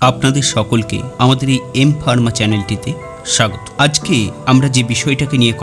আপনাদের সকলকে আমাদের এই এম ফার্মা চ্যানেলটিতে স্বাগত। আজকে আমরা যে বিষয়টাকে নিয়ে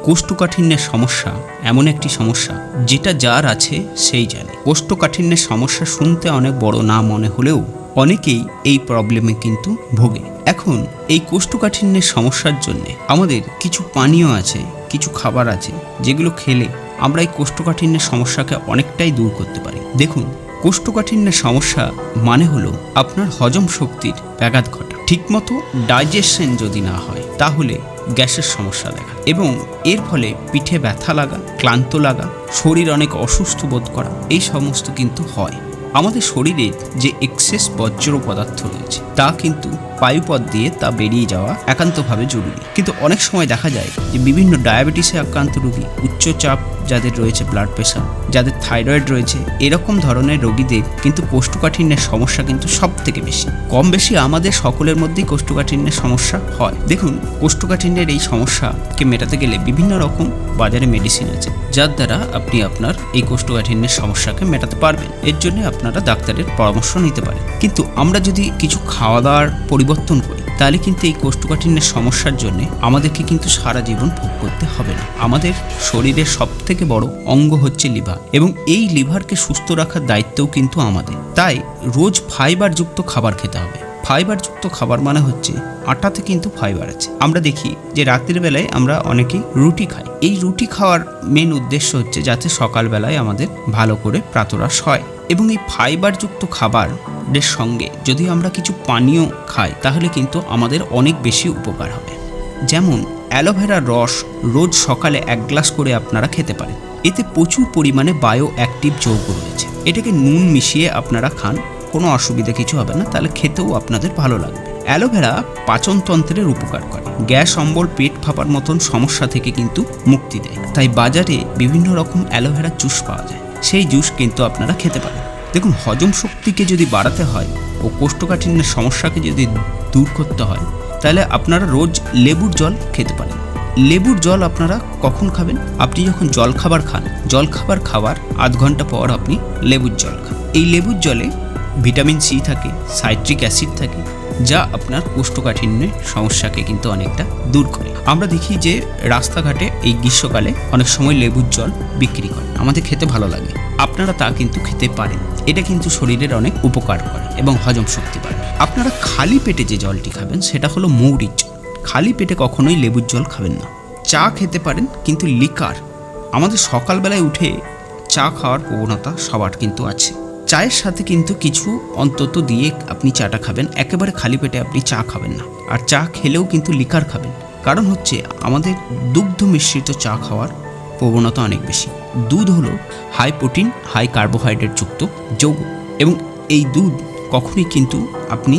কোষ্ঠকাঠিন্যের সমস্যা এমন একটি সমস্যা যেটা যার আছে সেই জানে। কোষ্ঠকাঠিন্যের সমস্যা শুনতে অনেক বড় না মনে হলেও অনেকেই এই প্রবলেমে কিন্তু ভোগে। এখন এই কোষ্ঠকাঠিন্যের সমস্যার জন্য আমাদের কিছু পানীয় আছে, কিছু খাবার আছে যেগুলো খেলে আমরা এই কোষ্ঠকাঠিন্যের সমস্যাকে অনেকটাই দূর করতে পারি। দেখুন, কোষ্ঠকাঠিন্যের সমস্যা মানে হলো আপনার হজম শক্তির ব্যাঘাত ঘটা। ঠিকমতো ডাইজেশন যদি না হয় তাহলে গ্যাসের সমস্যা দেখা এবং এর ফলে পিঠে ব্যথা লাগা, ক্লান্ত লাগা, শরীর অনেক অসুস্থ বোধ করা, এই সমস্ত কিন্তু হয়। আমাদের শরীরে যে এক্সেস বর্জ্য পদার্থ রয়েছে তা কিন্তু বায়ুপথ দিয়ে তা বেরিয়ে যাওয়া একান্তভাবে জরুরি। কিন্তু অনেক সময় দেখা যায় যে বিভিন্ন ডায়াবেটিসে আক্রান্ত রোগী, উচ্চচাপ যাদের রয়েছে, ব্লাড প্রেশার, যাদের থাইরয়েড রয়েছে, এরকম ধরনের রোগীদের কিন্তু কোষ্ঠকাঠিন্যের সমস্যা কিন্তু সব থেকে বেশি। কম বেশি আমাদের সকলের মধ্যেই কোষ্ঠকাঠিন্যের সমস্যা হয়। দেখুন, কোষ্ঠকাঠিন্যের এই সমস্যাকে মেটাতে গেলে বিভিন্ন রকম বাজারে মেডিসিন আছে যার দ্বারা আপনি আপনার এই কোষ্ঠকাঠিন্যের সমস্যাকে মেটাতে পারবেন। এর জন্য আপনারা ডাক্তারের পরামর্শ নিতে পারেন। কিন্তু আমরা যদি কিছু খাওয়া দাওয়ার পরিবর্তন করি তাহলে কিন্তু এই কোষ্ঠকাঠিন্যের সমস্যার জন্য আমাদেরকে কিন্তু সারা জীবন ভোগ করতে হবে না। আমাদের শরীরের সবথেকে বড় অঙ্গ হচ্ছে লিভার এবং এই লিভারকে সুস্থ রাখার দায়িত্বও কিন্তু আমাদের। তাই রোজ ফাইবারযুক্ত খাবার খেতে হবে। ফাইবারযুক্ত খাবার মানে হচ্ছে আটাতে কিন্তু ফাইবার আছে। আমরা দেখি যে রাতের বেলায় আমরা অনেকেই রুটি খাই। এই রুটি খাওয়ার মেন উদ্দেশ্য হচ্ছে যাতে সকালবেলায় আমাদের ভালো করে প্রাতরাশ হয়। এবং এই ফাইবারযুক্ত খাবারের সঙ্গে যদি আমরা কিছু পানীয় খাই তাহলে কিন্তু আমাদের অনেক বেশি উপকার হবে। যেমন অ্যালোভেরার রস রোজ সকালে 1 গ্লাস করে আপনারা খেতে পারেন। এতে প্রচুর পরিমাণে বায়ো অ্যাক্টিভ যৌগ রয়েছে। এটাকে নুন মিশিয়ে আপনারা খান, কোনো অসুবিধা কিছু হবে না, তাহলে খেতেও আপনাদের ভালো লাগবে। অ্যালোভেরা পাচনতন্ত্রের উপকার করে, গ্যাস অম্বল, পেট ফাঁপার মতন সমস্যা থেকে কিন্তু মুক্তি দেয়। তাই বাজারে বিভিন্ন রকম অ্যালোভেরা জুস পাওয়া যায়, সেই জুস কিন্তু আপনারা খেতে পারেন। দেখুন, হজম শক্তিকে যদি বাড়াতে হয় ও কোষ্ঠকাঠিন্যের সমস্যাকে যদি দূর করতে হয় তাহলে আপনারা রোজ লেবুর জল খেতে পারেন। লেবুর জল আপনারা কখন খাবেন? আপনি যখন জলখাবার খান, জলখাবার খাওয়ার আধ ঘন্টা পর আপনি লেবুর জল খান। এই লেবুর জলে ভিটামিন সি থাকে, সাইট্রিক অ্যাসিড থাকে, যা আপনার কোষ্ঠকাঠিন্যের সমস্যাকে কিন্তু অনেকটা দূর করে। আমরা দেখি যে রাস্তাঘাটে এই গ্রীষ্মকালে অনেক সময় লেবুর জল বিক্রি করে, আমাদের খেতে ভালো লাগে। আপনারা তা কিন্তু খেতে পারেন। এটা কিন্তু শরীরের অনেক উপকার করে এবং হজম শক্তি বাড়ে। আপনারা খালি পেটে যে জলটি খাবেন সেটা হলো মৌরির জল। খালি পেটে কখনোই লেবুর জল খাবেন না। চা খেতে পারেন, কিন্তু লিকার, আমাদের সকালবেলায় উঠে চা খাওয়ার প্রবণতা সবার কিন্তু আছে। চায়ের সাথে কিন্তু কিছু অন্তত দিয়ে আপনি চাটা খাবেন, একেবারে খালি পেটে আপনি চা খাবেন না। আর চা খেলেও কিন্তু লিকার খাবেন, কারণ হচ্ছে আমাদের দুগ্ধ মিশ্রিত চা খাওয়ার প্রবণতা অনেক বেশি। দুধ হলো হাই প্রোটিন, হাই কার্বোহাইড্রেট যুক্ত যৌগ এবং এই দুধ কখনোই কিন্তু আপনি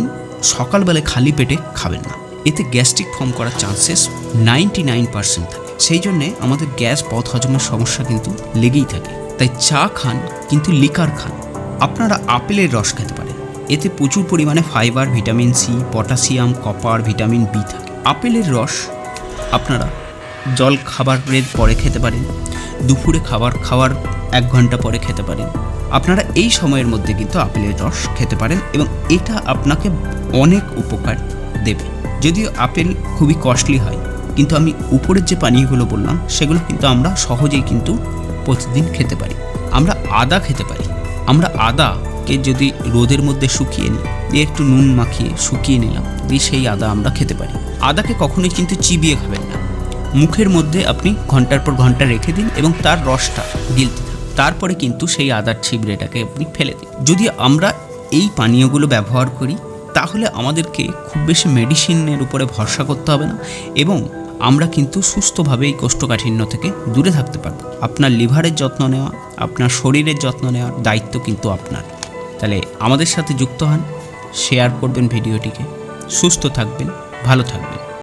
সকালবেলায় খালি পেটে খাবেন না। এতে গ্যাস্ট্রিক ফর্ম করার চান্সেস 99% থাকে। সেই জন্যে আমাদের গ্যাস, পথ হজমের সমস্যা কিন্তু লেগেই থাকে। তাই চা খান, কিন্তু লিকার খান। আপনারা আপেলের রস খেতে পারেন, এতে প্রচুর পরিমাণে fibre, vitamin C, potassium, copper, vitamin B থাকে। আপেলের রস আপনারা জল খাবারের পরে খেতে পারেন, দুপুরে খাওয়ার 1 ঘন্টা পরে খেতে পারেন। আপনারা এই সময়ের মধ্যে কিন্তু আপেলের রস খেতে পারেন এবং এটা আপনাকে অনেক উপকার দেবে। যদিও আপেল খুবই কস্টলি হয়, কিন্তু আমি উপরের যে পানীয়গুলো বললাম সেগুলো কিন্তু আমরা সহজেই কিন্তু প্রতিদিন খেতে পারি। আমরা আদা খেতে পারি। আমরা আদাকে যদি রোদের মধ্যে শুকিয়ে নিই, দিয়ে একটু নুন মাখিয়ে শুকিয়ে নিলাম, দিয়ে সেই আদা আমরা খেতে পারি। আদাকে কখনোই কিন্তু চিবিয়ে খাবেন না। মুখের মধ্যে আপনি ঘন্টার পর ঘন্টা রেখে দিন এবং তার রসটা গিলতে থাকুন। তারপরে কিন্তু সেই আদার ছিবড়েটাকে আপনি ফেলে দিন। যদি আমরা এই পানীয়গুলো ব্যবহার করি তাহলে আমাদেরকে খুব বেশি মেডিসিনের উপরে ভরসা করতে হবে না এবং আমরা কিন্তু সুস্থভাবে এই কোষ্ঠকাঠিন্য থেকে দূরে থাকতে পারবো। আপনার লিভারের যত্ন নেওয়া, আপনার শরীরের যত্ন নেওয়ার দায়িত্ব কিন্তু আপনার। তাহলে আমাদের সাথে যুক্ত হন, শেয়ার করবেন ভিডিওটিকে। সুস্থ থাকবেন, ভালো থাকবেন।